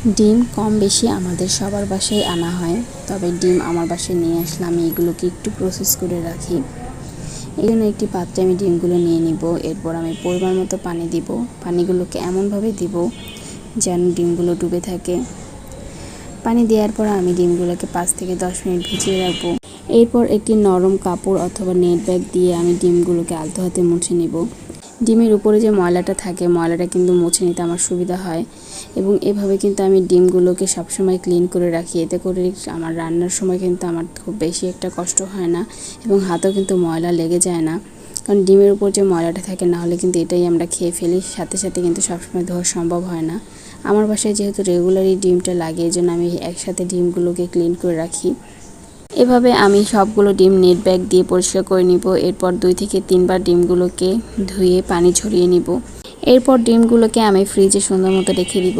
ডিম কম বেশি আমাদের সবার বাসায় আনা হয়, তবে ডিম আমার বাসায় নিয়ে আসলে আমি এগুলোকে একটু প্রসেস করে রাখি। এই জন্য একটি পাত্রে আমি ডিমগুলো নিয়ে নিব। এরপর আমি পরিমাণ মতো পানি দিব। পানিগুলোকে এমনভাবে দিব যেন ডিমগুলো ডুবে থাকে। পানি দেওয়ার পর আমি ডিমগুলোকে 5 থেকে 10 মিনিট ভিজিয়ে রাখবো। এরপর একটি নরম কাপড় অথবা নেট ব্যাগ দিয়ে আমি ডিমগুলোকে আলতো হাতে মুছে নিব। ডিমের উপরে যে ময়লাটা থাকে, ময়লাটা কিন্তু মুছে নিতে আমার সুবিধা হয় এবং এভাবে কিন্তু আমি ডিমগুলোকে সবসময় ক্লিন করে রাখি। এতে করে আমার রান্নার সময় কিন্তু আমার খুব বেশি একটা কষ্ট হয় না এবং হাতেও কিন্তু ময়লা লেগে যায় না। কারণ ডিমের উপর যে ময়লাটা থাকে, না হলে কিন্তু এটাই আমরা খেয়ে ফেলি, সাথে সাথে কিন্তু সবসময় ধোয়া সম্ভব হয় না। আমার বাসায় যেহেতু রেগুলারই ডিমটা লাগে, এই জন্য আমি একসাথে ডিমগুলোকে ক্লিন করে রাখি। এভাবে আমি সবগুলো ডিম নেট ব্যাগ দিয়ে পরিষ্কার করে নিব। এরপর 2 থেকে 3 বার ডিমগুলোকে ধুয়ে পানি ঝরিয়ে নিব। এরপর ডিমগুলোকে আমি ফ্রিজে সুন্দর মতো রেখে দিব।